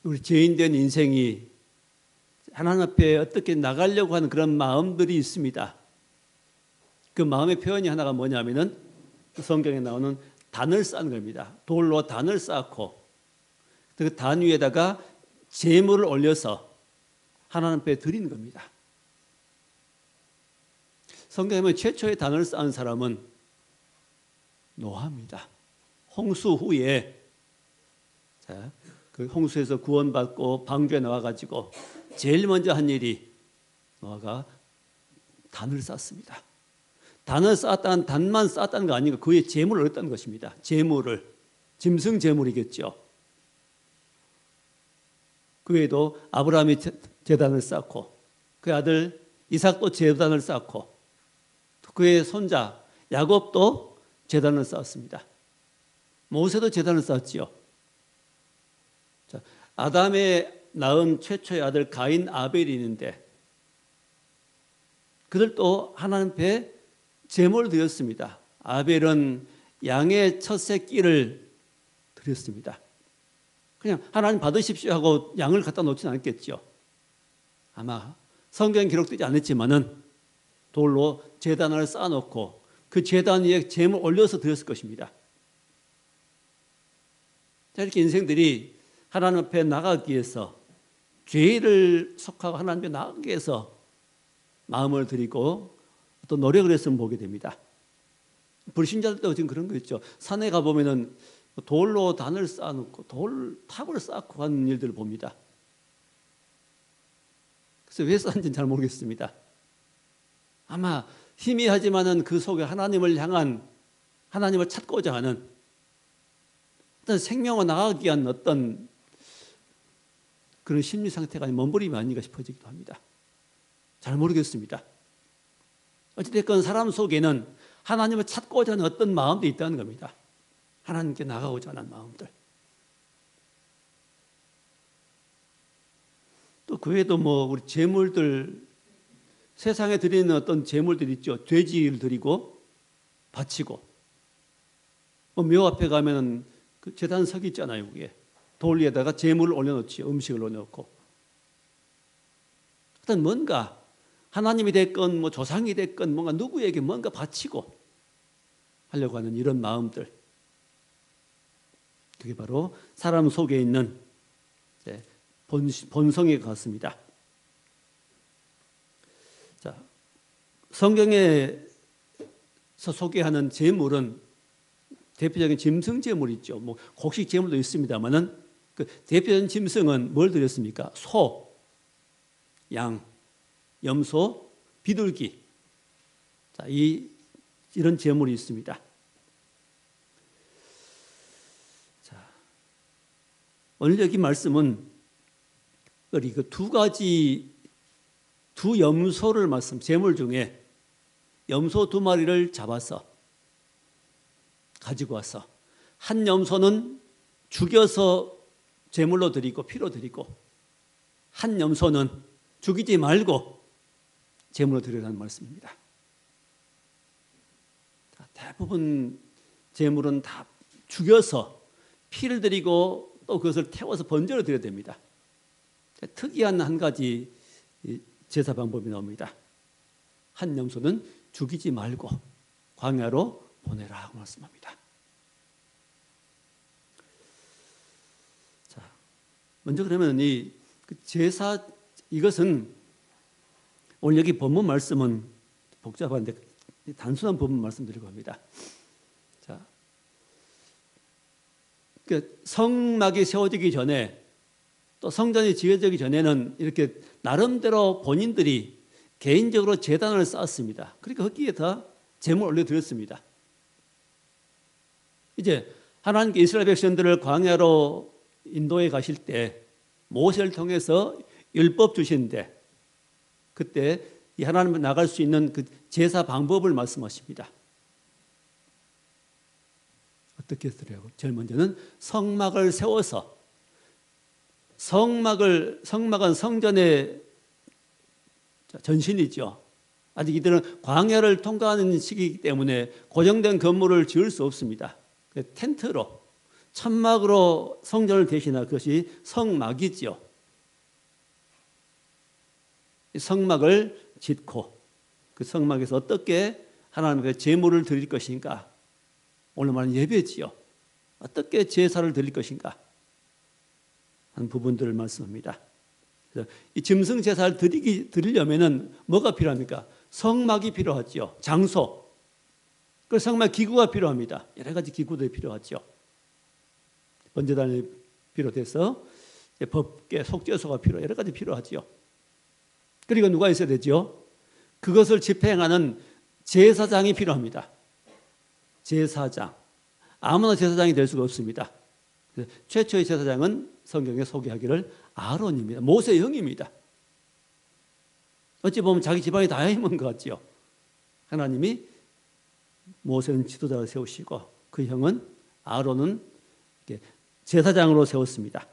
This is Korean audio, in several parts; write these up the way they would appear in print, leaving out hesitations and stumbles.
우리 죄인된 인생이 하나님 앞에 어떻게 나가려고 하는 그런 마음들이 있습니다. 그 마음의 표현이 하나가 뭐냐면은 성경에 나오는 단을 쌓는 겁니다. 돌로 단을 쌓고 그 단 위에다가 제물을 올려서 하나님 앞에 드리는 겁니다. 성경에 보면 최초의 단을 쌓은 사람은 노아입니다. 홍수 후에 그 홍수에서 구원받고 방주에 나와가지고 제일 먼저 한 일이 노아가 단을 쌓습니다. 단을 쌓았다는 단만 쌓았다는 거 아니고 그 위에 제물을 얻었다는 것입니다. 제물을 짐승 제물이겠죠. 그 외에도 아브라함이 제단을 쌓고 그 아들 이삭도 제단을 쌓고 그의 손자 야곱도 제단을 쌓았습니다. 모세도 제단을 쌓았지요. 자, 아담의 낳은 최초의 아들 가인 아벨이 있는데 그들도 하나님 앞에 제물을 드렸습니다. 아벨은 양의 첫 새끼를 드렸습니다. 그냥 하나님 받으십시오 하고 양을 갖다 놓지는 않겠죠. 아마 성경에 기록되지 않았지만은 돌로 제단을 쌓아놓고 그 제단 위에 제물 올려서 드렸을 것입니다. 자, 이렇게 인생들이 하나님 앞에 나가기 위해서 죄를 속하고 하나님 앞에 나가기 위해서 마음을 들이고 또 노력을 했으면 보게 됩니다. 불신자들도 지금 그런 거 있죠. 산에 가보면은 돌로 단을 쌓아놓고 돌탑을 쌓고 하는 일들을 봅니다. 그래서 왜 쌓는지는 잘 모르겠습니다. 아마 희미하지만은 그 속에 하나님을 향한 하나님을 찾고자 하는 어떤 생명을 나가기 위한 어떤 그런 심리 상태가 머무림이 아닌가 싶어지기도 합니다. 잘 모르겠습니다. 어찌됐건 사람 속에는 하나님을 찾고자 하는 어떤 마음도 있다는 겁니다. 하나님께 나가고자 하는 마음들. 또 그 외에도 우리 제물들 세상에 드리는 어떤 제물들 있죠. 돼지를 드리고 바치고 묘 앞에 가면은 그 제단석이 있잖아요. 그게 돌 위에다가 제물을 올려놓지, 음식을 올려놓고 어떤 뭔가 하나님이 됐건 조상이 됐건 뭔가 누구에게 뭔가 바치고 하려고 하는 이런 마음들, 그게 바로 사람 속에 있는 본성에 같습니다. 자, 성경에서 소개하는 제물은 대표적인 짐승 제물이 있죠. 곡식 제물도 있습니다만은 그 대표적인 짐승은 뭘 드렸습니까? 소, 양, 염소, 비둘기. 자, 이런 제물이 있습니다. 자, 오늘 여기 말씀은 우리 그 두 염소를 제물 중에 염소 2마리를 잡아서 가지고 와서 한 염소는 죽여서 제물로 드리고 피로 드리고 한 염소는 죽이지 말고 제물로 드리라는 말씀입니다. 대부분 제물은 다 죽여서 피를 드리고 또 그것을 태워서 번제로 드려야 됩니다. 특이한 한 가지 제사 방법이 나옵니다. 한 염소는 죽이지 말고 광야로 보내라고 말씀합니다. 자, 먼저 그러면 이 제사 이것은 오늘 여기 본문 말씀은 복잡한데 단순한 본문 말씀드리고 합니다. 자, 성막이 세워지기 전에 또 성전이 지어지기 전에는 이렇게 나름대로 본인들이 개인적으로 제단을 쌓았습니다. 그러니까 거기에 다 제물 올려드렸습니다. 이제 하나님께 이스라엘 백성들을 광야로 인도해 가실 때 모세를 통해서 율법 주시는데 그때 이 하나님을 나갈 수 있는 그 제사 방법을 말씀하십니다. 어떻게 했더라고요? 제일 먼저는 성막을 세워서 성막은 성전의 전신이죠. 아직 이들은 광야를 통과하는 시기이기 때문에 고정된 건물을 지을 수 없습니다. 텐트로 천막으로 성전을 대신한 그것이 성막이지요. 성막을 짓고 그 성막에서 어떻게 하나님께 제물을 드릴 것인가, 오늘 말하는 예배지요. 어떻게 제사를 드릴 것인가 하는 부분들을 말씀합니다. 그래서 이 짐승 제사를 드리려면은 뭐가 필요합니까? 성막이 필요하죠. 장소. 그 성막 기구가 필요합니다. 여러 가지 기구들이 필요하죠. 번제단을 비롯해서 법궤, 속죄소가 필요, 여러 가지 필요하죠. 그리고 누가 있어야 되죠? 그것을 집행하는 제사장이 필요합니다. 제사장. 아무나 제사장이 될 수가 없습니다. 최초의 제사장은 성경에 소개하기를 아론입니다. 모세의 형입니다. 어찌 보면 자기 집안이 다 힘은 것 같죠. 하나님이 모세는 지도자를 세우시고 그 형은 아론은 제사장으로 세웠습니다.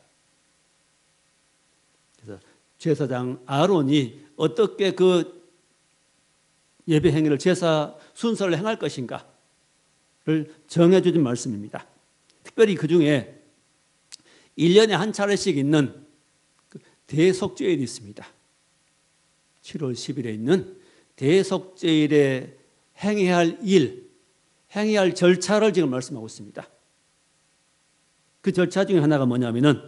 그래서 제사장 아론이 어떻게 그 예배 행위를, 제사 순서를 행할 것인가를 정해주신 말씀입니다. 특별히 그 중에 1년에 한 차례씩 있는 대속죄일이 있습니다. 7월 10일에 있는 대속죄일에 행해야 할 일, 행해야 할 절차를 지금 말씀하고 있습니다. 그 절차 중에 하나가 뭐냐면은,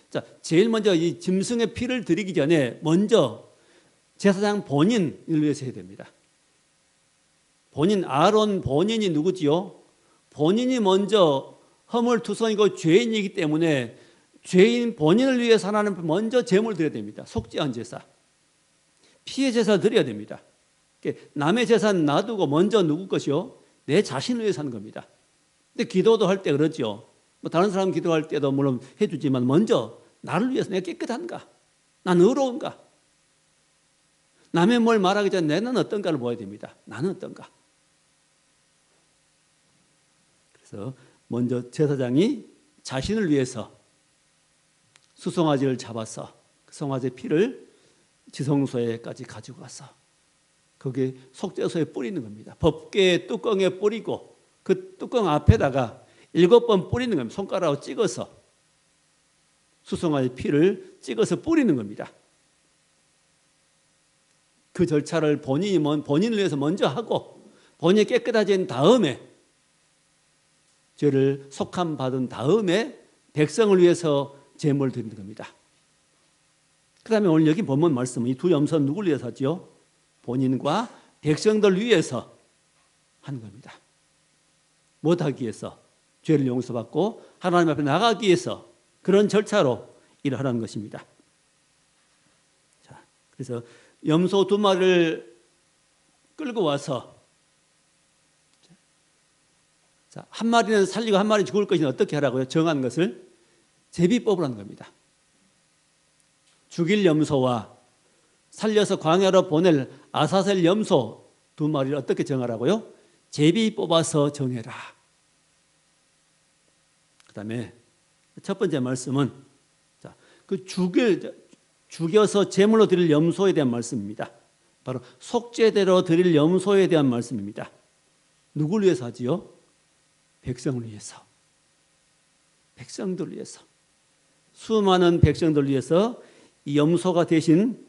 자, 제일 먼저 이 짐승의 피를 드리기 전에 먼저 제사장 본인을 위해서 해야 됩니다. 본인, 아론 본인이 누구지요? 본인이 먼저 허물투성이고 죄인이기 때문에 죄인 본인을 위해서 하나님 먼저 제물을 드려야 됩니다. 속죄한 제사. 피의 제사를 드려야 됩니다. 남의 제사는 놔두고 먼저 누구 것이요? 내 자신을 위해서 하는 겁니다. 근데 기도도 할 때 그러죠. 뭐 다른 사람 기도할 때도 물론 해주지만 먼저 나를 위해서 내가 깨끗한가? 난 의로운가? 남의 뭘 말하기 전에 나는 어떤가를 보아야 됩니다. 나는 어떤가? 그래서 먼저 제사장이 자신을 위해서 수송아지를 잡아서 그 송아지 피를 지성소에까지 가지고 가서 거기에 속죄소에 뿌리는 겁니다. 법궤 뚜껑에 뿌리고 그 뚜껑 앞에다가 7번 뿌리는 겁니다. 손가락으로 찍어서 수송아지 피를 찍어서 뿌리는 겁니다. 그 절차를 본인을 위해서 먼저 하고 본인이 깨끗해진 다음에 죄를 속함 받은 다음에 백성을 위해서 제물을 드리는 겁니다. 그 다음에 오늘 여기 본문 말씀은 이 두 염소는 누구를 위해서 하죠? 본인과 백성들 위해서 하는 겁니다. 못하기 위해서, 죄를 용서받고 하나님 앞에 나가기 위해서 그런 절차로 일을 하라는 것입니다. 자, 그래서 염소 2마리를 끌고 와서, 자, 한 마리는 살리고 한 마리 죽을 것이니 어떻게 하라고요? 정한 것을 제비법을 하는 겁니다. 죽일 염소와 살려서 광야로 보낼 아사셀 염소 2마리를 어떻게 정하라고요? 제비 뽑아서 정해라. 그 다음에 첫 번째 말씀은, 자, 그 죽여서 제물로 드릴 염소에 대한 말씀입니다. 바로 속죄대로 드릴 염소에 대한 말씀입니다. 누구를 위해서 하지요? 백성을 위해서. 백성들을 위해서. 수많은 백성들을 위해서 이 염소가 대신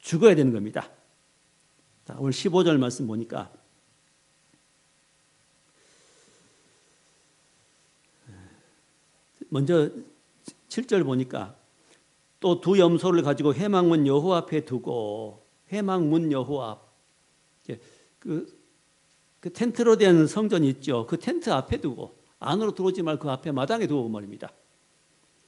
죽어야 되는 겁니다. 자, 오늘 15절 말씀 보니까 먼저 7절 보니까 또 두 염소를 가지고 회막문 여호와 앞에 두고, 회막문 여호와 앞, 그 텐트로 된 성전이 있죠. 그 텐트 앞에 두고, 안으로 들어오지 말고 그 앞에 마당에 두고 말입니다.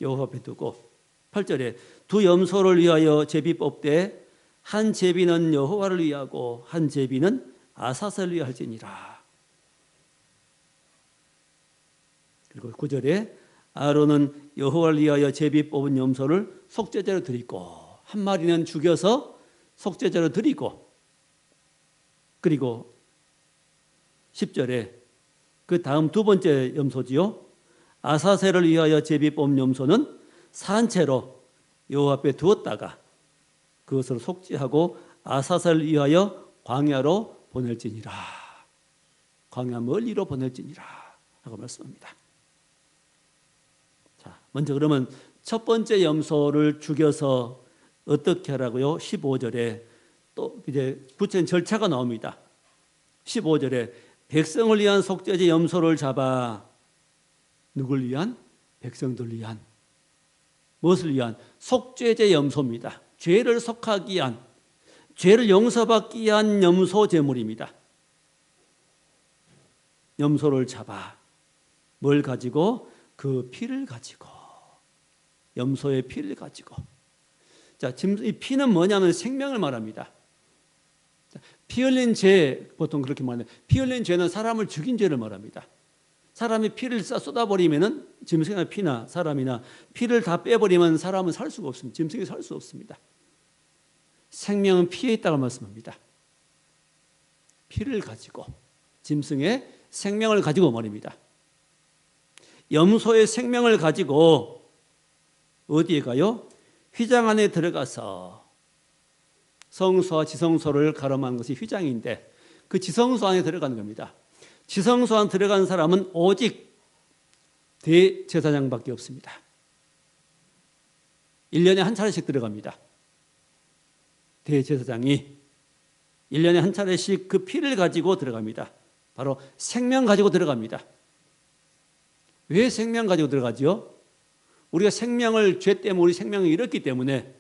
여호와 앞에 두고 8절에 두 염소를 위하여 제비 뽑되 한 제비는 여호와를 위하고 한 제비는 아사셀을 위할지니라. 그리고 9절에 아론은 여호와를 위하여 제비 뽑은 염소를 속죄제로 드리고 한 마리는 죽여서 속죄제로 드리고, 그리고 10절에 그 다음 두 번째 염소지요. 아사셀을 위하여 제비 뽑은 염소는 산채로 여호와 앞에 두었다가 그것을 속죄하고 아사셀을 위하여 광야로 보낼지니라. 광야 멀리로 보낼지니라 하고 말씀합니다. 먼저 그러면 첫 번째 염소를 죽여서 어떻게 하라고요? 15절에 또 이제 구체적인 절차가 나옵니다. 15절에 백성을 위한 속죄제 염소를 잡아 누굴 위한? 백성들 위한. 무엇을 위한? 속죄제 염소입니다. 죄를 속하기 위한, 죄를 용서받기 위한 염소 제물입니다. 염소를 잡아 뭘 가지고? 그 피를 가지고, 염소의 피를 가지고. 자, 지금 이 피는 뭐냐면 생명을 말합니다. 피 흘린 죄, 보통 그렇게 말하는데, 피 흘린 죄는 사람을 죽인 죄를 말합니다. 사람이 피를 쏟아버리면은 짐승이나 피나 사람이나 피를 다 빼버리면 사람은 살 수가 없습니다. 짐승이 살 수 없습니다. 생명은 피에 있다고 말씀합니다. 피를 가지고, 짐승의 생명을 가지고 말입니다. 염소의 생명을 가지고 어디에 가요? 휘장 안에 들어가서 성소와 지성소를 가름한 것이 휘장인데 그 지성소 안에 들어가는 겁니다. 지성소 안에 들어간 사람은 오직 대제사장밖에 없습니다. 1년에 한 차례씩 들어갑니다. 대제사장이 1년에 한 차례씩 그 피를 가지고 들어갑니다. 바로 생명 가지고 들어갑니다. 왜 생명 가지고 들어가죠? 우리가 생명을, 죄 때문에 우리 생명을 잃었기 때문에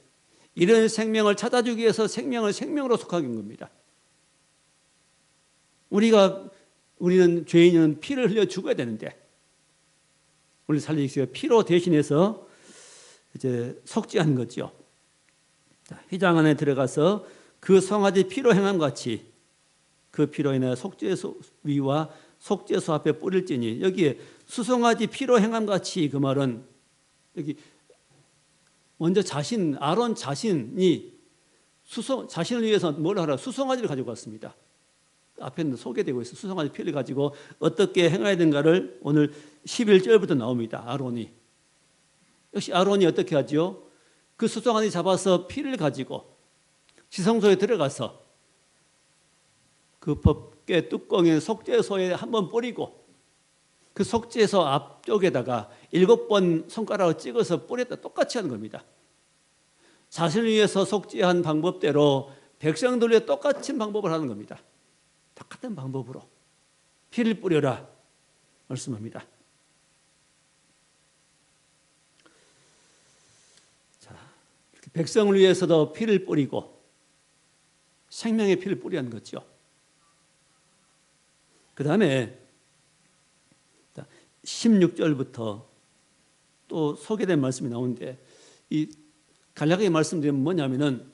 이런 생명을 찾아주기 위해서 생명을 생명으로 속하게 한 겁니다. 우리는 죄인은 피를 흘려 죽어야 되는데 우리 살리기 위해 피로 대신해서 이제 속죄한 거죠. 휘장 안에 들어가서 그 송아지 피로 행함 같이 그 피로 인해 속죄소 위와 속죄소 앞에 뿌릴지니, 여기에 수송아지 피로 행함 같이, 그 말은 여기 먼저 아론 자신이 자신을 위해서 뭘 하라? 수송아지를 가지고 왔습니다. 앞에는 소개되고 있어. 수송아지 피를 가지고 어떻게 행해야 되는가를 오늘 11절부터 나옵니다. 아론이. 역시 아론이 어떻게 하죠? 그 수송아지 잡아서 피를 가지고 지성소에 들어가서 그 법궤 뚜껑에 속죄소에 한번 뿌리고 그 속죄소 앞쪽에다가 7번 손가락을 찍어서 뿌렸다 똑같이 하는 겁니다. 자신을 위해서 속죄한 방법대로 백성들 위해 똑같은 방법을 하는 겁니다. 똑같은 방법으로 피를 뿌려라 말씀합니다. 자, 백성을 위해서도 피를 뿌리고 생명의 피를 뿌리는 거죠. 그 다음에 16절부터 또 소개된 말씀이 나오는데, 이 간략하게 말씀드리면 뭐냐면은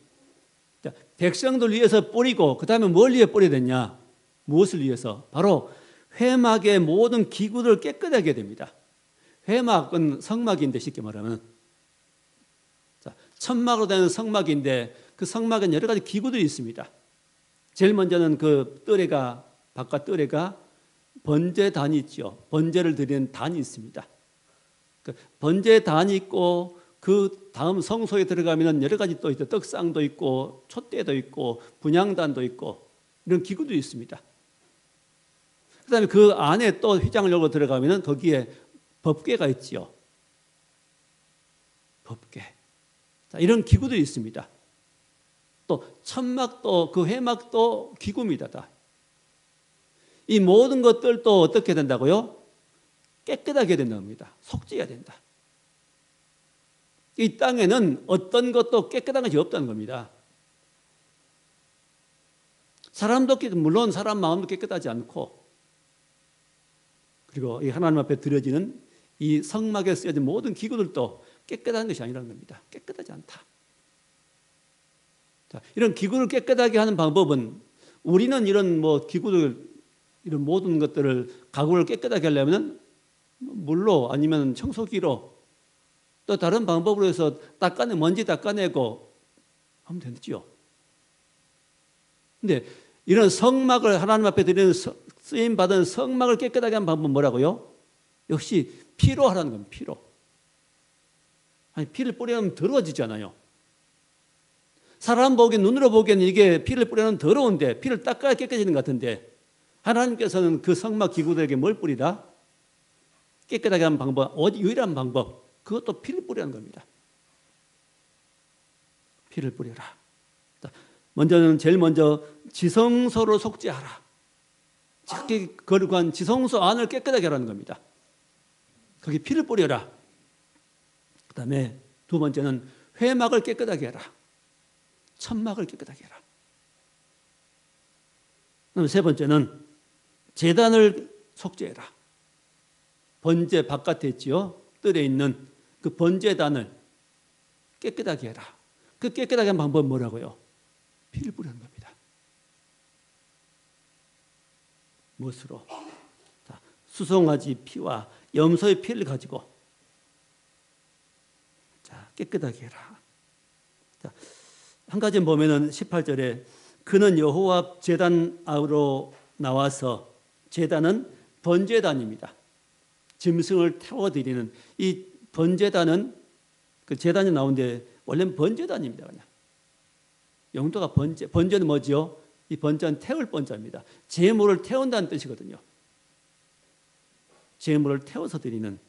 백성들 위해서 뿌리고 그 다음에 뭘 위해 뿌려야 되냐? 무엇을 위해서? 바로 회막의 모든 기구들을 깨끗하게 됩니다. 회막은 성막인데 쉽게 말하면 천막으로 된 성막인데 그 성막엔 여러 가지 기구들이 있습니다. 제일 먼저는 그 뜰에가, 바깥 뜰에가 번제단이 있죠. 번제를 드리는 단이 있습니다. 번제단이 있고 그 다음 성소에 들어가면 여러 가지 또 있죠. 떡상도 있고 촛대도 있고 분향단도 있고 이런 기구도 있습니다. 그 다음에 그 안에 또 휘장을 열고 들어가면 거기에 법궤가 있지요. 법궤. 이런 기구들이 있습니다. 또 천막도, 그 회막도 기구입니다. 다. 이 모든 것들도 어떻게 된다고요? 깨끗하게 된답니다. 속죄해야 된다. 이 땅에는 어떤 것도 깨끗한 것이 없다는 겁니다. 사람도 물론 사람 마음도 깨끗하지 않고, 그리고 이 하나님 앞에 드려지는 이 성막에 쓰여진 모든 기구들도 깨끗한 것이 아니라는 겁니다. 깨끗하지 않다. 자, 이런 기구를 깨끗하게 하는 방법은, 우리는 이런 기구들, 이런 모든 것들을, 가구를 깨끗하게 하려면 물로 아니면 청소기로 또 다른 방법으로 해서 먼지 닦아내고 하면 되죠. 근데 이런 성막을, 하나님 앞에 드리는 쓰임 받은 성막을 깨끗하게 하는 방법은 뭐라고요? 역시 피로 하라는 겁니다. 피로. 아니, 피를 뿌리면 더러워지잖아요. 사람 보기엔, 눈으로 보기에는 이게 피를 뿌리면 더러운데, 피를 닦아야 깨끗해지는 것 같은데, 하나님께서는 그 성막 기구들에게 뭘 뿌리라? 깨끗하게 하는 방법, 유일한 방법, 그것도 피를 뿌리는 겁니다. 피를 뿌려라. 제일 먼저 지성소로 속죄하라. 자기 거룩한 지성소 안을 깨끗하게 하라는 겁니다. 거기 피를 뿌려라. 그 다음에 두 번째는 회막을 깨끗하게 해라. 천막을 깨끗하게 해라. 그다음에 세 번째는 제단을 속죄해라. 번제 바깥에 있지요. 뜰에 있는 그 번제단을 깨끗하게 해라. 그 깨끗하게 하는 방법은 뭐라고요? 피를 뿌리는 겁니다. 무엇으로? 자, 수송아지 피와 염소의 피를 가지고 자, 깨끗하게 해라. 자, 한 가지 보면은 18절에 그는 여호와 제단 아우로 나와서 제단은 번제단입니다. 짐승을 태워드리는 이 번제단은 그 제단이 나오는데 원래는 번제단입니다. 그냥 용도가 번제는 뭐지요? 이 번제는 태울 번제입니다. 제물을 태운다는 뜻이거든요. 제물을 태워서 드리는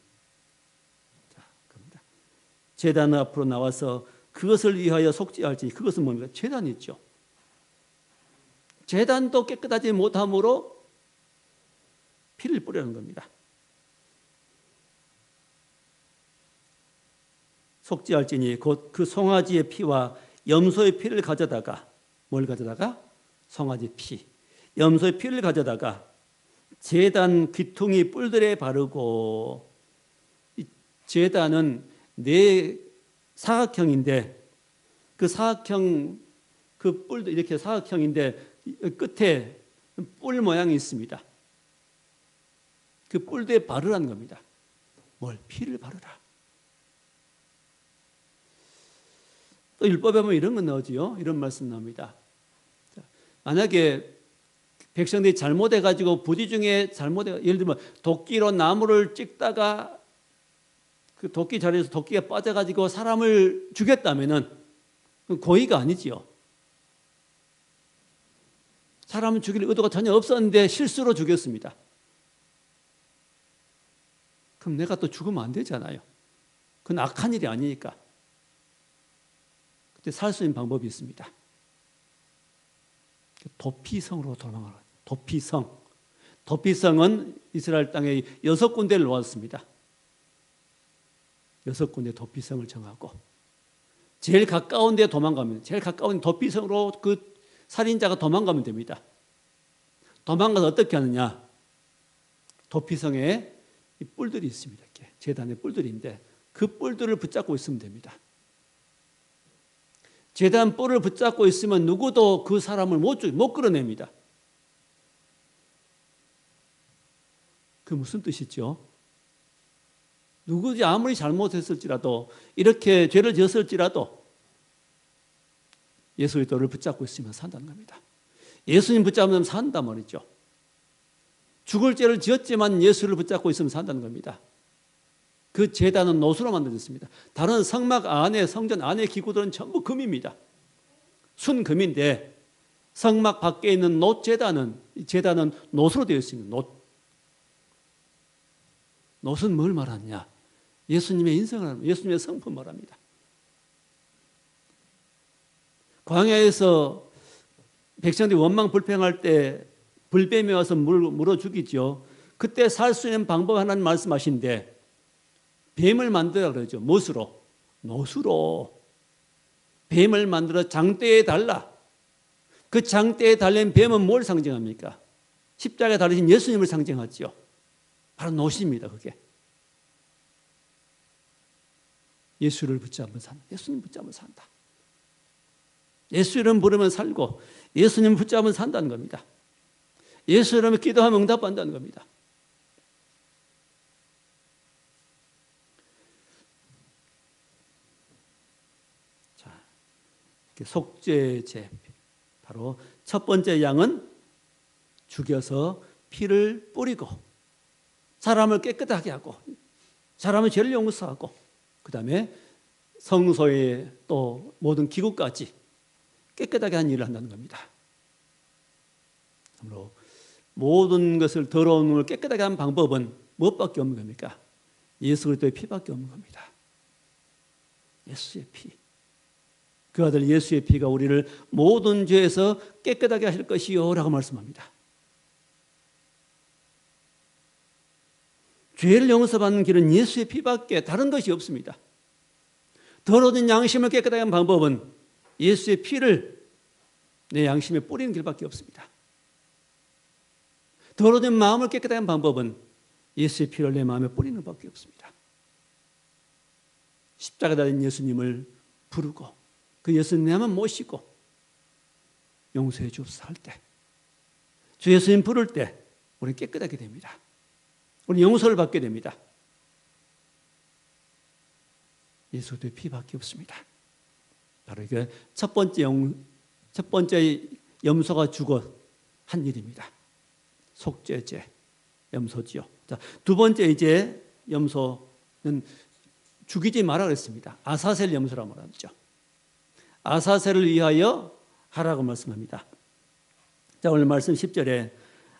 겁니다. 제단 앞으로 나와서 그것을 위하여 속죄할지. 그것은 뭡니까? 제단이 있죠. 제단도 깨끗하지 못함으로 피를 뿌리는 겁니다. 속죄할지니 곧 그 송아지의 피와 염소의 피를 가져다가 뭘 가져다가? 송아지 피, 염소의 피를 가져다가 제단 귀퉁이 뿔들에 바르고 이 제단은 네 사각형인데 그 사각형 그 뿔도 이렇게 사각형인데 끝에 뿔 모양이 있습니다. 그 뿔대에 바르라는 겁니다. 뭘? 피를 바르라. 또 율법에 보면 이런 건 나오지요. 이런 말씀 나옵니다. 만약에 백성들이 잘못해가지고 부지 중에 예를 들면 도끼로 나무를 찍다가 그 도끼 자리에서 도끼가 빠져가지고 사람을 죽였다면은 고의가 아니지요. 사람을 죽일 의도가 전혀 없었는데 실수로 죽였습니다. 그럼 내가 또 죽으면 안 되잖아요. 그건 악한 일이 아니니까. 그때 살 수 있는 방법이 있습니다. 도피성으로 도망가라. 도피성. 도피성은 이스라엘 땅에 6군데를 놓았습니다. 6군데 도피성을 정하고 제일 가까운 데 도망가면 제일 가까운 도피성으로 그 살인자가 도망가면 됩니다. 도망가서 어떻게 하느냐? 도피성에 이 뿔들이 있습니다. 이렇게 제단에 뿔들인데 그 뿔들을 붙잡고 있으면 됩니다. 제단 뿔을 붙잡고 있으면 누구도 그 사람을 못 끌어냅니다. 그 무슨 뜻이죠? 누구지 아무리 잘못했을지라도 이렇게 죄를 지었을지라도 예수의 도를 붙잡고 있으면 산다는 겁니다. 예수님 붙잡으면 산다 말이죠. 죽을 죄를 지었지만 예수를 붙잡고 있으면 산다는 겁니다. 그 제단은 노수로 만들어졌습니다. 다른 성막 안에 성전 안의 기구들은 전부 금입니다. 순금인데 성막 밖에 있는 제단은 노수로 되어 있습니다. 노수는 뭘 말하느냐? 예수님의 인생을 말합니다. 예수님의 성품 말합니다. 광야에서 백성들이 원망 불평할 때 불뱀이 와서 물어 죽이죠. 그때 살 수 있는 방법 하나는 말씀하신데 뱀을 만들어 그러죠. 무엇으로? 노수로. 뱀을 만들어 장대에 달라. 그 장대에 달린 뱀은 뭘 상징합니까? 십자가에 달리신 예수님을 상징하죠. 바로 노시입니다. 그게. 예수를 붙잡으면 산다. 예수님 붙잡으면 산다. 예수 이름 부르면 살고 예수님 붙잡으면 산다는 겁니다. 예수 이름에 기도하면 응답한다는 겁니다. 자, 속죄제 바로 첫 번째 양은 죽여서 피를 뿌리고 사람을 깨끗하게 하고 사람의 죄를 용서하고 그 다음에 성소의 또 모든 기구까지 깨끗하게 한 일을 한다는 겁니다. 그러므로 모든 것을 더러운 걸 깨끗하게 하는 방법은 무엇밖에 없는 겁니까? 예수 그리스도의 피밖에 없는 겁니다. 예수의 피. 그 아들 예수의 피가 우리를 모든 죄에서 깨끗하게 하실 것이요 라고 말씀합니다. 죄를 용서받는 길은 예수의 피밖에 다른 것이 없습니다. 더러워진 양심을 깨끗하게 하는 방법은 예수의 피를 내 양심에 뿌리는 길밖에 없습니다. 더러워진 마음을 깨끗하게 하는 방법은 예수의 피를 내 마음에 뿌리는 것밖에 없습니다. 십자가 달린 예수님을 부르고 그 예수님 내 마음 모시고 용서해 주옵소서 할 때, 주 예수님 부를 때 우리는 깨끗하게 됩니다. 우리는 용서를 받게 됩니다. 예수 그리스도의 피밖에 없습니다. 바로 이게 첫 번째 염소가 죽어 한 일입니다. 속죄제 염소지요. 자, 두 번째 이제 염소는 죽이지 마라 그랬습니다. 아사셀 염소라고 말하죠. 아사셀을 위하여 하라고 말씀합니다. 자, 오늘 말씀 10절에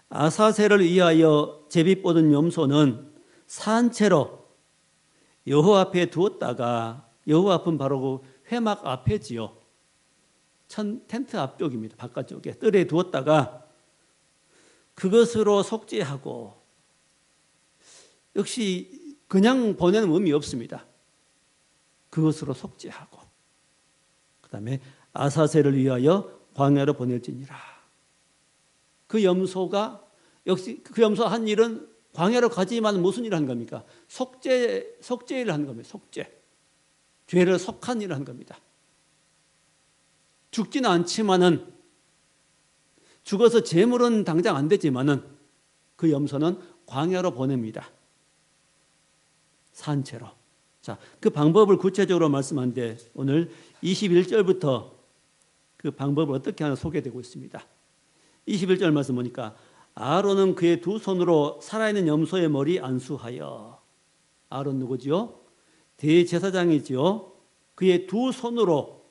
아사셀을 위하여 제비 뻗은 염소는 산채로 여호와 앞에 두었다가, 여호와 앞은 바로 그 회막 앞에지요. 텐트 앞쪽입니다. 바깥쪽에 뜰에 두었다가 그것으로 속죄하고, 역시 그냥 보내는 의미 없습니다. 그것으로 속죄하고, 그 다음에 아사셀을 위하여 광야로 보낼지니라. 그 염소가, 역시 그 염소 한 일은 광야로 가지만 무슨 일을 한 겁니까? 속죄를 한 겁니다. 속죄. 죄를 속한 일을 한 겁니다. 죽지는 않지만은, 죽어서 제물은 당장 안 되지만은 그 염소는 광야로 보냅니다. 산채로. 자, 그 방법을 구체적으로 말씀하는데 오늘 21절부터 그 방법을 어떻게 하나 소개되고 있습니다. 21절 말씀 보니까 아론은 그의 두 손으로 살아있는 염소의 머리 안수하여, 아론 누구지요? 대제사장이지요. 그의 두 손으로,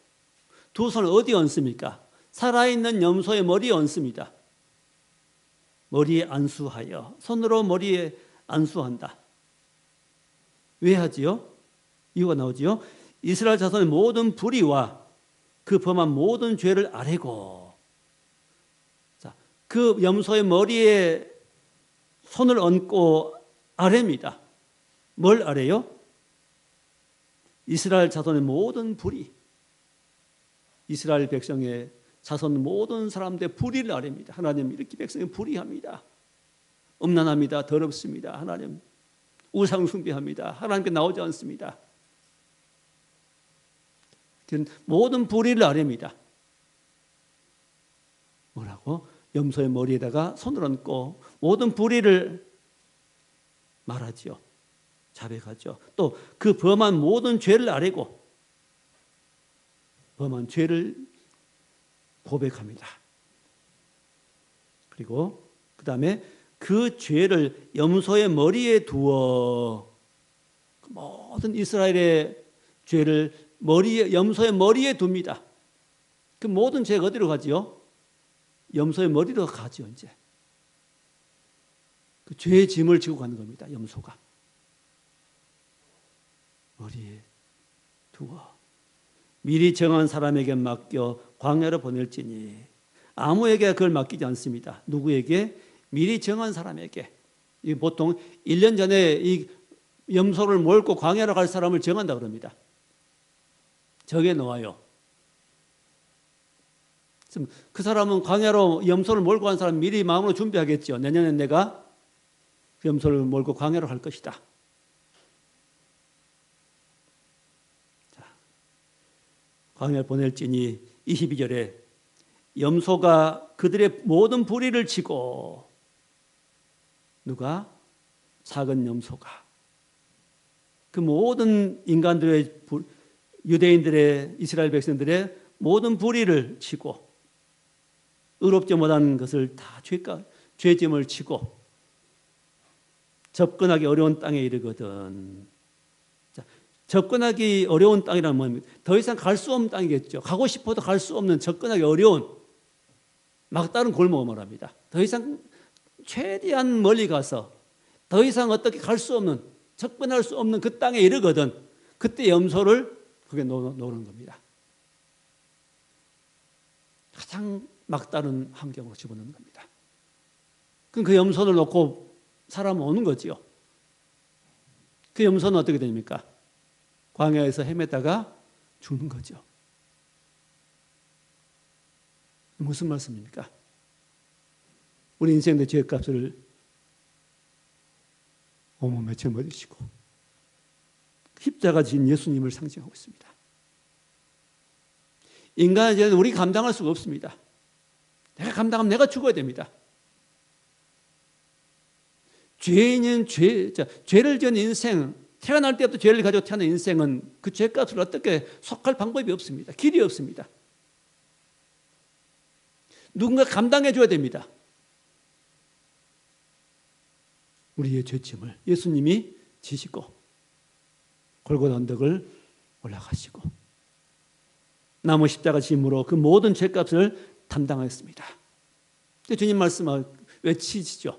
두 손을 어디에 얹습니까? 살아있는 염소의 머리에 얹습니다. 머리에 안수하여, 손으로 머리에 안수한다. 왜 하지요? 이유가 나오지요. 이스라엘 자손의 모든 불의와 그 범한 모든 죄를 아뢰고, 자, 그 염소의 머리에 손을 얹고 아뢰입니다. 뭘 아뢰요? 이스라엘 자손의 모든 불의, 이스라엘 백성의 자손 모든 사람들의 불의를 아뢰입니다. 하나님, 이렇게 백성이 불의합니다. 음란합니다. 더럽습니다. 하나님, 우상 숭배합니다. 하나님께 나오지 않습니다. 모든 불의를 아뢰입니다. 뭐라고? 염소의 머리에다가 손을 얹고 모든 불의를 말하지요. 자백하죠. 또 그 범한 모든 죄를 아뢰고 범한 죄를 고백합니다. 그리고 그 다음에 그 죄를 염소의 머리에 두어, 모든 이스라엘의 죄를 염소의 머리에 둡니다. 그 모든 죄가 어디로 가지요? 염소의 머리로 가죠. 이제 그 죄의 짐을 지고 가는 겁니다. 염소가 머리에 두어 미리 정한 사람에게 맡겨 광야로 보낼지니, 아무에게 그걸 맡기지 않습니다. 누구에게? 미리 정한 사람에게. 보통 1년 전에 이 염소를 몰고 광야로 갈 사람을 정한다 그럽니다. 적에 놓아요. 그 사람은 광야로 염소를 몰고 간 사람 미리 마음으로 준비하겠죠. 내년에 내가 염소를 몰고 광야로 갈 것이다. 자, 광야를 보낼지니 22절에 염소가 그들의 모든 불의를 치고, 누가? 작은 염소가 그 모든 인간들의 유대인들의, 이스라엘 백성들의 모든 불의를 치고, 의롭지 못한 것을 다 죄짐을 치고 접근하기 어려운 땅에 이르거든. 자, 접근하기 어려운 땅이란 뭡니까? 더 이상 갈 수 없는 땅이겠죠. 가고 싶어도 갈 수 없는, 접근하기 어려운 막다른 골목을 말합니다. 더 이상 최대한 멀리 가서 더 이상 어떻게 갈 수 없는, 접근할 수 없는 그 땅에 이르거든. 그때 염소를 그게 노는 겁니다. 가장 막다른 환경으로 집어넣는 겁니다. 그럼 그 염소를 놓고 사람은 오는 거지요. 그 염소는 어떻게 됩니까? 광야에서 헤매다가 죽는 거죠. 무슨 말씀입니까? 우리 인생의 죄값을 온몸에 짊어지시고 십자가 진 예수님을 상징하고 있습니다. 인간의 죄는 우리 감당할 수가 없습니다. 내가 감당하면 내가 죽어야 됩니다. 죄인은 죄를 지은 인생, 태어날 때부터 죄를 가지고 태어난 인생은 그 죄값을 어떻게 속할 방법이 없습니다. 길이 없습니다. 누군가 감당해 줘야 됩니다. 우리의 죄짐을 예수님이 지시고 골고다 언덕을 올라가시고 나무 십자가 짐으로 그 모든 죄값을 담당하였습니다. 주님 말씀을 외치시죠.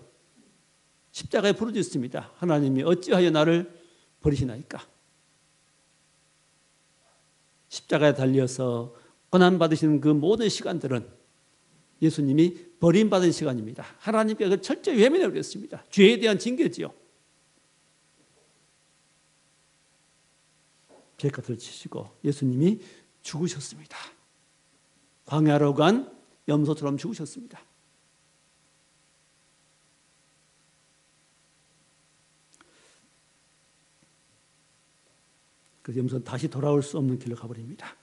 십자가에 부르짖습니다. 하나님이 어찌하여 나를 버리시나이까? 십자가에 달려서 고난받으시는 그 모든 시간들은 예수님이 버림받은 시간입니다. 하나님께 그 철저히 외면해 버렸습니다. 죄에 대한 징계지요. 죄값을 치시고 예수님이 죽으셨습니다. 광야로 간 염소처럼 죽으셨습니다. 그 염소는 다시 돌아올 수 없는 길로 가버립니다.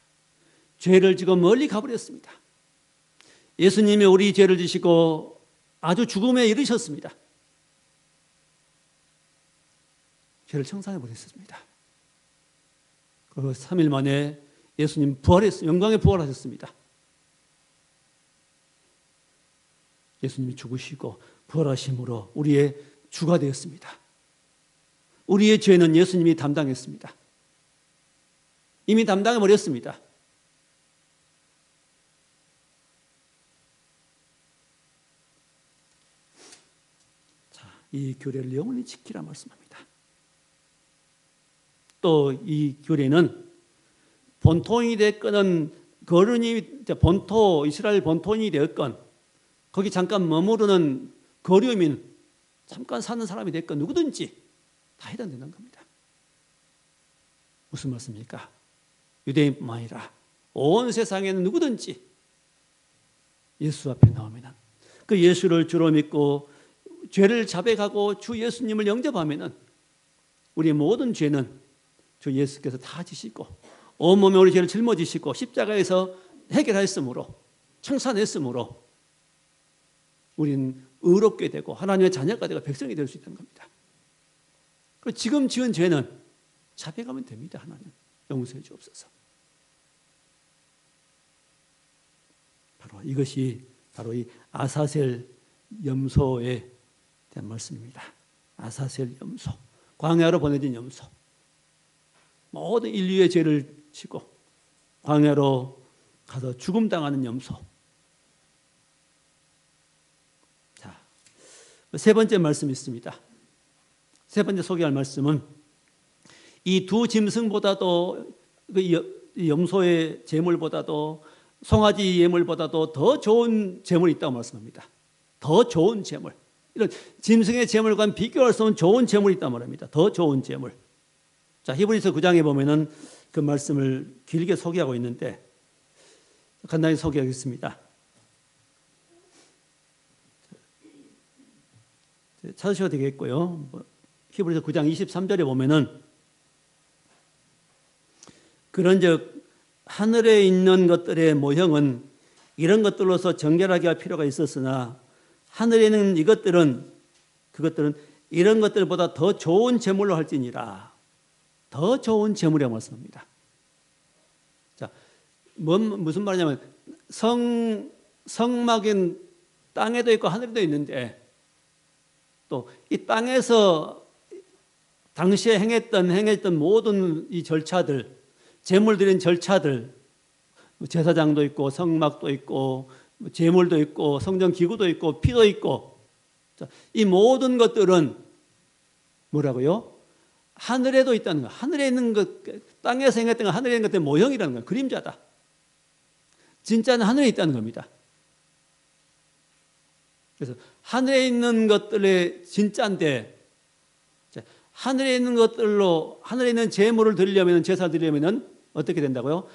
죄를 지고 멀리 가버렸습니다. 예수님이 우리 죄를 지시고 아주 죽음에 이르셨습니다. 죄를 청산해 버렸습니다. 그 3일 만에 예수님 부활했습니다. 영광에 부활하셨습니다. 예수님이 죽으시고 부활하심으로 우리의 주가 되었습니다. 우리의 죄는 예수님이 담당했습니다. 이미 담당해 버렸습니다. 자, 이 규례를 영원히 지키라 말씀합니다. 또 이 규례는 본토인이 됐건 거른이 본토 이스라엘 본토인이 되었건 거기 잠깐 머무르는 거류민 잠깐 사는 사람이 됐건 누구든지 다 해당되는 겁니다. 무슨 말씀입니까? 유대인뿐만 아니라 온 세상에는 누구든지 예수 앞에 나오면 그 예수를 주로 믿고 죄를 자백하고 주 예수님을 영접하면 우리의 모든 죄는 주 예수께서 다 지시고 온몸에 우리 죄를 짊어지시고 십자가에서 해결하였으므로 청산했으므로 우리는 의롭게 되고 하나님의 자녀가 되고 백성이 될 수 있는 겁니다. 그리고 지금 지은 죄는 자백하면 됩니다. 하나님 용서해 주옵소서. 바로 이것이 바로 이 아사셀 염소에 대한 말씀입니다. 아사셀 염소, 광야로 보내진 염소. 모든 인류의 죄를 지고 광야로 가서 죽음당하는 염소. 자, 세 번째 말씀이 있습니다. 세 번째 소개할 말씀은 이 두 짐승보다도 그 염소의 제물보다도 송아지 예물보다도 더 좋은 제물이 있다고 말씀합니다. 더 좋은 제물. 이런 짐승의 제물과 비교할 수 없는 좋은 제물이 있다고 말합니다. 더 좋은 제물. 자, 히브리서 9장에 보면은 그 말씀을 길게 소개하고 있는데 간단히 소개하겠습니다. 찾으셔도 되겠고요. 히브리서 9장 23절에 보면은 그런즉 하늘에 있는 것들의 모형은 이런 것들로서 정결하게 할 필요가 있었으나 하늘에 있는 그것들은 이런 것들보다 더 좋은 제물로 할지니라. 더 좋은 제물이라고 말씀합니다. 자, 무슨 말이냐면 성막인 땅에도 있고 하늘에도 있는데 또 이 땅에서 당시에 행했던 모든 이 절차들, 제물 드린 절차들, 제사장도 있고 성막도 있고 제물도 있고 성전 기구도 있고 피도 있고 이 모든 것들은 뭐라고요? 하늘에도 있다는 거. 하늘에 있는 것, 땅에서 행했던 거, 하늘에 있는 것들의 모형이라는 거. 그림자다. 진짜는 하늘에 있다는 겁니다. 그래서 하늘에 있는 것들의 진짜인데, 하늘에 있는 것들로, 하늘에 있는 제물을 드리려면, 제사 드리려면 어떻게 된다고요?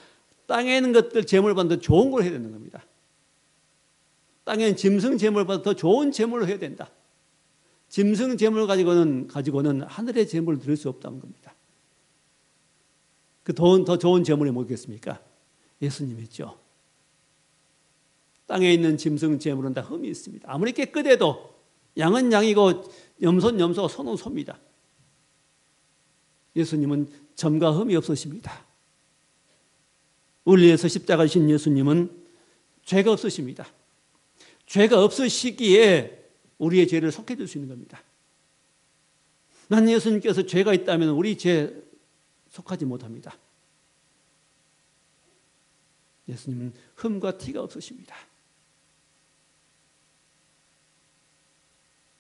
땅에 있는 것들 제물 받는 더 좋은 걸 해야 되는 겁니다. 땅에 있는 짐승 제물보다 더 좋은 제물을 해야 된다. 짐승 제물 가지고는 하늘의 제물을 드릴 수 없다는 겁니다. 더 좋은 제물이 뭐겠습니까? 예수님이죠. 땅에 있는 짐승 제물은 다 흠이 있습니다. 아무리 깨끗해도 양은 양이고 염소는 염소고 소는 소입니다. 예수님은 점과 흠이 없으십니다. 우리 위해서 십자가 지신 예수님은 죄가 없으십니다. 죄가 없으시기에 우리의 죄를 속해 줄 수 있는 겁니다. 난 예수님께서 죄가 있다면 우리 죄 속하지 못합니다. 예수님은 흠과 티가 없으십니다.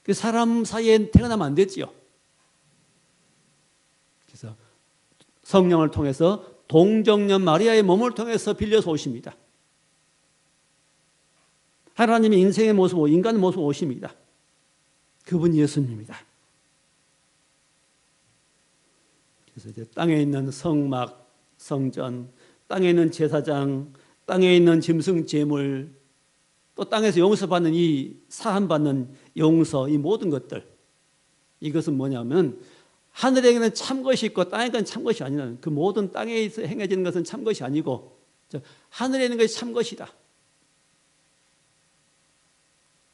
그 사람 사이에 태어나면 안 되지요. 그래서 성령을 통해서 동정녀 마리아의 몸을 통해서 빌려서 오십니다. 하나님의 인생의 모습, 인간의 모습 오십니다. 그분이 예수님입니다. 그래서 이제 땅에 있는 성막, 성전, 땅에 있는 제사장, 땅에 있는 짐승 제물, 또 땅에서 용서받는 이 사함받는 용서, 이 모든 것들, 이것은 뭐냐면 하늘에는 참것이 있고 땅에는 참것이 아니라는, 그 모든 땅에 행해지는 것은 참것이 아니고 하늘에 있는 것이 참것이다.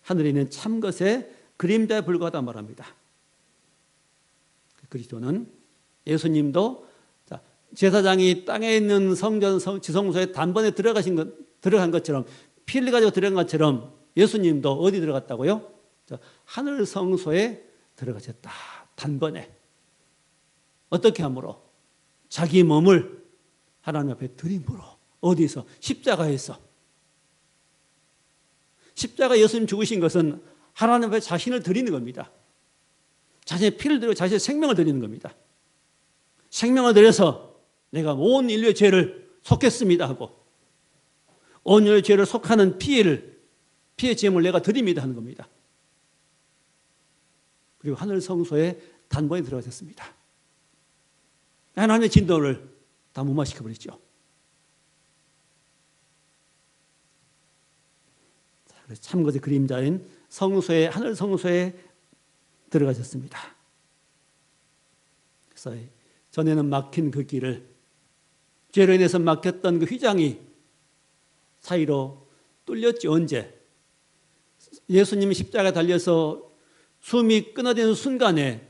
하늘에 있는 참것의 그림자에 불과하다 말합니다. 그리스도는, 예수님도 제사장이 땅에 있는 성전 지성소에 단번에 들어간 것처럼, 피 흘려 가지고 들어간 것처럼 예수님도 어디 들어갔다고요? 하늘 성소에 들어가셨다. 단번에. 어떻게 함으로? 자기 몸을 하나님 앞에 드림으로. 어디서? 십자가에서. 십자가 예수님 죽으신 것은 하나님 앞에 자신을 드리는 겁니다. 자신의 피를 드리고 자신의 생명을 드리는 겁니다. 생명을 드려서 내가 온 인류의 죄를 속했습니다 하고, 온 인류의 죄를 속하는 피의 제물을 내가 드립니다 하는 겁니다. 그리고 하늘 성소에 단번에 들어가셨습니다. 하나님의 진도를 다 무마시켜 버리죠. 참것의 그림자인 성소에, 하늘 성소에 들어가셨습니다. 그래서 전에는 막힌 그 길을, 죄로 인해서 막혔던 그 휘장이 사이로 뚫렸지. 언제? 예수님이 십자가에 달려서 숨이 끊어지는 순간에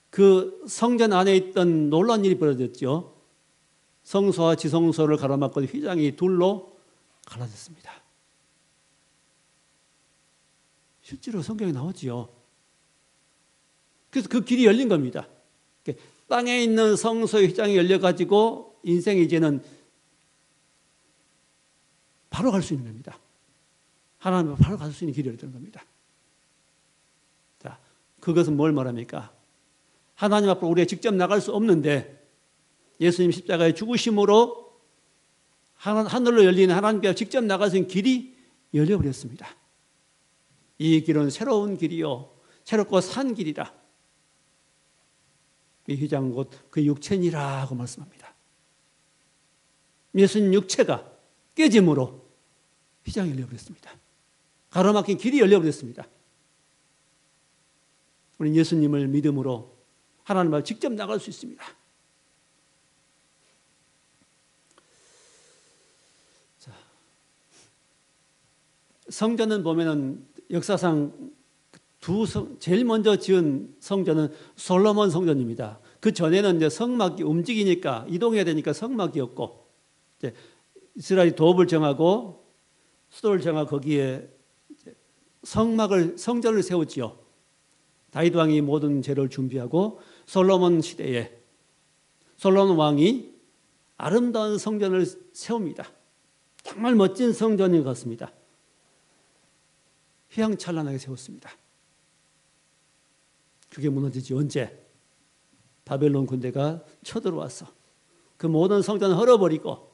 그 성전 안에 있던 놀라운 일이 벌어졌죠. 성소와 지성소를 가로막고 휘장이 둘로 갈라졌습니다. 실제로 성경에 나오지요. 그래서 그 길이 열린 겁니다. 땅에 있는 성소의 휘장이 열려가지고 인생이 이제는 바로 갈 수 있는 겁니다. 하나님 앞에 바로 갈 수 있는 길이 열리는 겁니다. 자, 그것은 뭘 말합니까? 하나님 앞으로 우리가 직접 나갈 수 없는데 예수님 십자가의 죽으심으로 하늘로 열리는 하나님께 직접 나갈 수 있는 길이 열려버렸습니다. 이 길은 새로운 길이요, 새롭고 산 길이라. 이 휘장 곧 그 육체니라고 말씀합니다. 예수님 육체가 깨짐으로 휘장이 열려버렸습니다. 가로막힌 길이 열려버렸습니다. 우리는 예수님을 믿음으로 하나님 앞에 직접 나갈 수 있습니다. 자, 성전은 보면은 역사상 제일 먼저 지은 성전은 솔로몬 성전입니다. 그 전에는 이제 성막이 움직이니까 이동해야 되니까 성막이었고, 이제 이스라엘이 도읍을 정하고 수도를 정하고 거기에 성전을 세웠지요. 다윗 왕이 모든 재료를 준비하고 솔로몬 시대에 솔로몬 왕이 아름다운 성전을 세웁니다. 정말 멋진 성전인 것 같습니다. 휘황찬란하게 세웠습니다. 그게 무너지지. 언제? 바벨론 군대가 쳐들어와서 그 모든 성전을 헐어버리고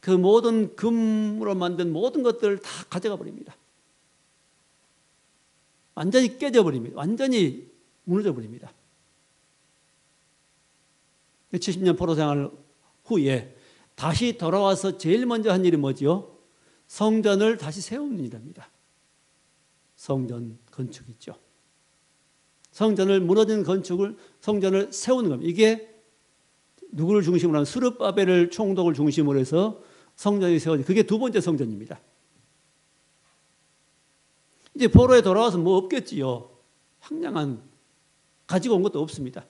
그 모든 금으로 만든 모든 것들을 다 가져가 버립니다. 완전히 깨져버립니다. 완전히 무너져 버립니다. 70년 포로 생활 후에 다시 돌아와서 제일 먼저 한 일이 뭐지요? 성전을 다시 세우는 일입니다. 성전 건축 있죠. 성전을 무너진 건축을 성전을 세우는 겁니다. 이게 누구를 중심으로 하는 스룹바벨을 총독을 중심으로 해서 성전이 세워진 그게 두 번째 성전입니다. 이제 포로에 돌아와서 뭐 없겠지요. 황량한 가지고 온 것도 없습니다.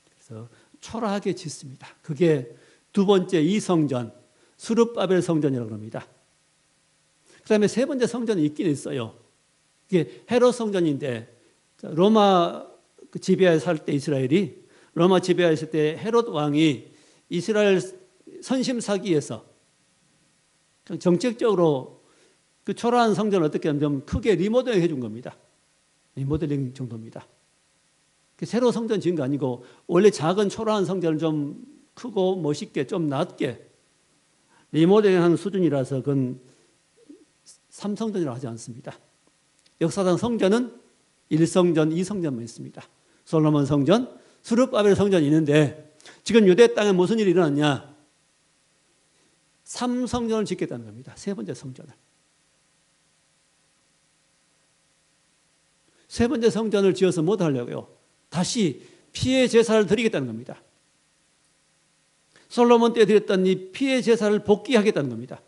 그래서 초라하게 짓습니다. 그게 두 번째 이 성전 스룹바벨 성전이라고 합니다. 그 다음에 세 번째 성전이 있긴 있어요. 이게 헤롯 성전인데 로마 지배하에 살 때 이스라엘이 로마 지배하에 있을 때 헤롯 왕이 이스라엘 선심사기에서 정책적으로 그 초라한 성전을 어떻게 하면 좀 크게 리모델링 해준 겁니다. 리모델링 정도입니다. 새로 성전 지은 거 아니고 원래 작은 초라한 성전을 좀 크고 멋있게 좀 낮게 리모델링하는 수준이라서 그건 3성전이라고 하지 않습니다. 역사상 성전은 1성전, 2성전만 있습니다. 솔로몬 성전, 스룹바벨 성전이 있는데 지금 유대 땅에 무슨 일이 일어났냐? 3성전을 짓겠다는 겁니다. 세 번째 성전을. 세 번째 성전을 지어서 뭐 하려고요? 다시 피의 제사를 드리겠다는 겁니다. 솔로몬 때 드렸던 이 피의 제사를 복귀하겠다는 겁니다.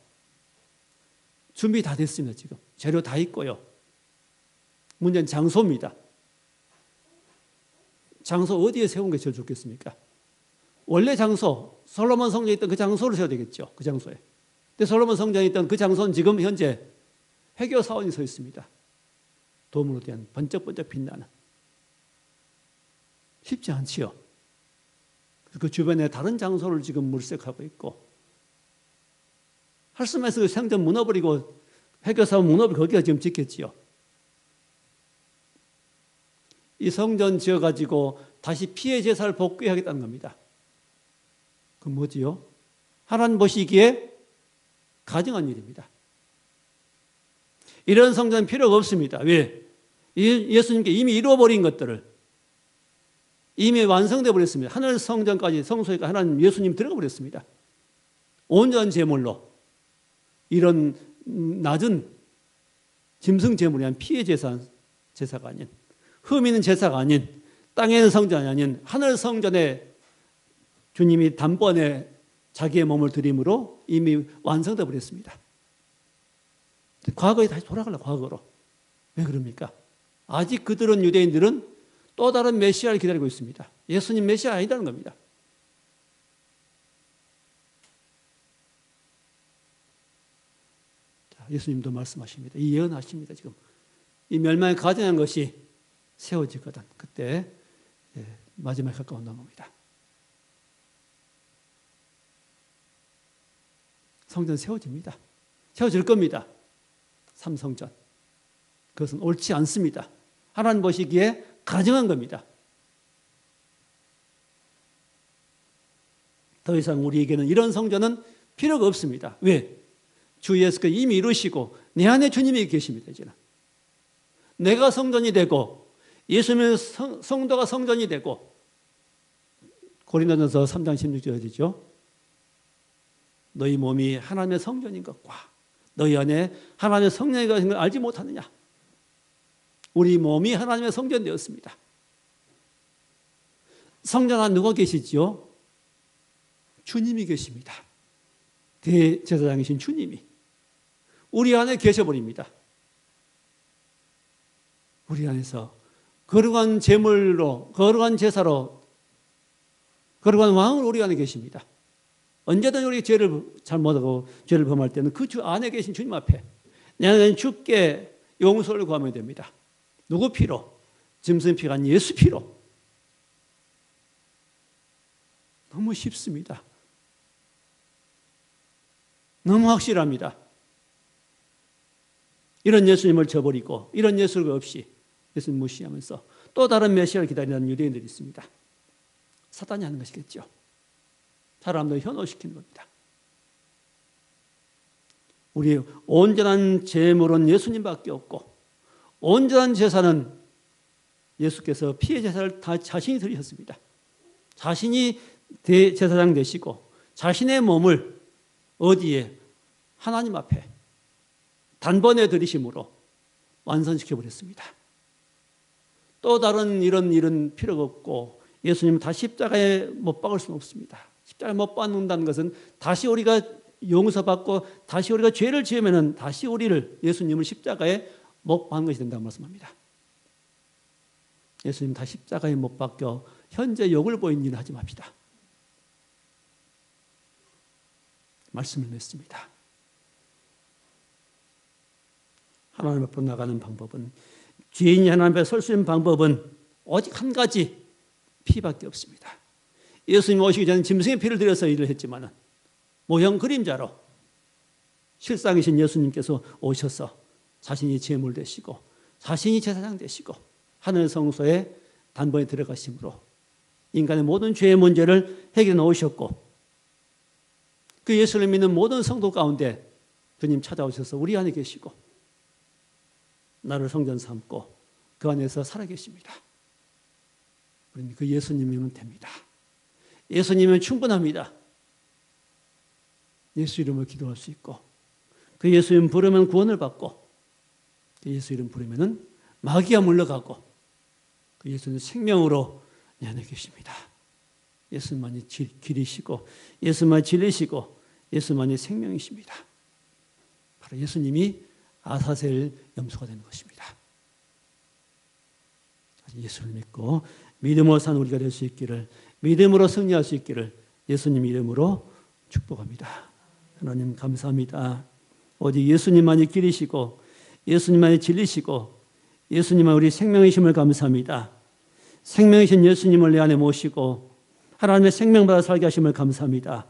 준비 다 됐습니다. 지금 재료 다 있고요. 문제는 장소입니다. 장소 어디에 세운 게 제일 좋겠습니까? 원래 장소, 솔로몬 성전에 있던 그 장소를 세워야 되겠죠. 그 장소에. 근데 솔로몬 성전에 있던 그 장소는 지금 현재 회교 사원이 서 있습니다. 도움으로 대한 번쩍번쩍 빛나는. 쉽지 않지요. 그 주변에 다른 장소를 지금 물색하고 있고 할스메스 성전 무너버리고 회교사원 무너버리고 거기가 지금 짓겠지요. 이 성전 지어가지고 다시 피해 제사를 복귀하겠다는 겁니다. 그 뭐지요? 하나님 보시기에 가증한 일입니다. 이런 성전은 필요가 없습니다. 왜? 예수님께 이미 이루어버린 것들을 이미 완성되어 버렸습니다. 하늘 성전까지 성소에까지 하나님 예수님 들어가 버렸습니다. 온전 제물로 이런 낮은 짐승 제물이 아닌 피해 제사가 아닌 흠 있는 제사가 아닌 땅에 있는 성전이 아닌 하늘 성전에 주님이 단번에 자기의 몸을 드림으로 이미 완성되어 버렸습니다. 과거에 다시 돌아가려고 과거로. 왜 그럽니까? 아직 그들은 유대인들은 또 다른 메시아를 기다리고 있습니다. 예수님 메시아 아니라는 겁니다. 자, 예수님도 말씀하십니다. 이 예언하십니다. 지금 이 멸망에 가증한 것이 세워지거든. 그때 마지막에 가까운 겁니다. 성전 세워집니다. 세워질 겁니다. 삼성전. 그것은 옳지 않습니다. 하나님 보시기에 가증한 겁니다. 더 이상 우리에게는 이런 성전은 필요가 없습니다. 왜? 주 예수께서 이미 이루시고 내 안에 주님이 계십니다. 이제는. 내가 성전이 되고 예수님의 성도가 성전이 되고 고린도전서 3장 16절이죠. 너희 몸이 하나님의 성전인 것과 너희 안에 하나님의 성령이 계신 걸 알지 못하느냐. 우리 몸이 하나님의 성전 되었습니다. 성전 안에 누가 계시지요? 주님이 계십니다. 대제사장이신 주님이 우리 안에 계셔버립니다. 우리 안에서 거룩한 제물로 거룩한 제사로 거룩한 왕으로 우리 안에 계십니다. 언제든 우리 죄를 잘못하고 죄를 범할 때는 그 주 안에 계신 주님 앞에 내가 주께 용서를 구하면 됩니다. 누구 피로? 짐승 피가 아닌 예수 피로. 너무 쉽습니다. 너무 확실합니다. 이런 예수님을 저버리고 이런 예수가 없이 예수님 무시하면서 또 다른 메시아를 기다리는 유대인들이 있습니다. 사단이 하는 것이겠죠. 사람들 현혹시키는 겁니다. 우리의 온전한 제물은 예수님밖에 없고 온전한 제사는 예수께서 피의 제사를 다 자신이 드리셨습니다. 자신이 대제사장 되시고 자신의 몸을 어디에? 하나님 앞에 단번에 드리심으로 완성시켜 버렸습니다. 또 다른 이런 일은 필요가 없고 예수님은 다시 십자가에 못 박을 수는 없습니다. 십자가에 못 박는다는 것은 다시 우리가 용서받고 다시 우리가 죄를 지으면 다시 우리를 예수님을 십자가에 못 박는 것이 된다고 말씀합니다. 예수님 다 십자가에 못 박혀 현재 욕을 보이는 일을 하지 맙시다. 말씀을 맺습니다. 하나님 앞으로 나가는 방법은, 죄인이 하나님 앞에 설 수 있는 방법은 오직 한 가지, 피밖에 없습니다. 예수님 오시기 전에 짐승의 피를 들여서 일을 했지만 모형 그림자로 실상이신 예수님께서 오셔서 자신이 제물 되시고 자신이 제사장 되시고 하늘 성소에 단번에 들어가심으로 인간의 모든 죄의 문제를 해결해 놓으셨고, 그 예수를 믿는 모든 성도 가운데 주님 찾아오셔서 우리 안에 계시고 나를 성전 삼고 그 안에서 살아계십니다. 우리는 그 예수님이면 됩니다. 예수님은 충분합니다. 예수 이름을 기도할 수 있고 그 예수 이름 부르면 구원을 받고 그 예수 이름 부르면 마귀가 물러가고 그 예수는 생명으로 내 안에 계십니다. 예수만이 길이시고 예수만이 진리시고 예수만이 생명이십니다. 바로 예수님이 아사셀 염소가 되는 것입니다. 예수를 믿고 믿음으로 사는 우리가 될 수 있기를, 믿음으로 승리할 수 있기를 예수님 이름으로 축복합니다. 하나님 감사합니다. 오직 예수님만이 길이시고 예수님만이 진리시고 예수님만 우리 생명이심을 감사합니다. 생명이신 예수님을 내 안에 모시고 하나님의 생명받아 살게 하심을 감사합니다.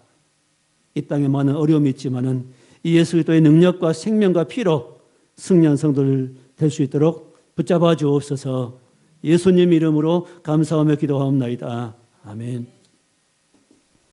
이 땅에 많은 어려움이 있지만은 이 예수 그리스도의 능력과 생명과 피로 승리한 성도들 될 수 있도록 붙잡아 주옵소서. 예수님 이름으로 감사하며 기도하옵나이다. 아멘.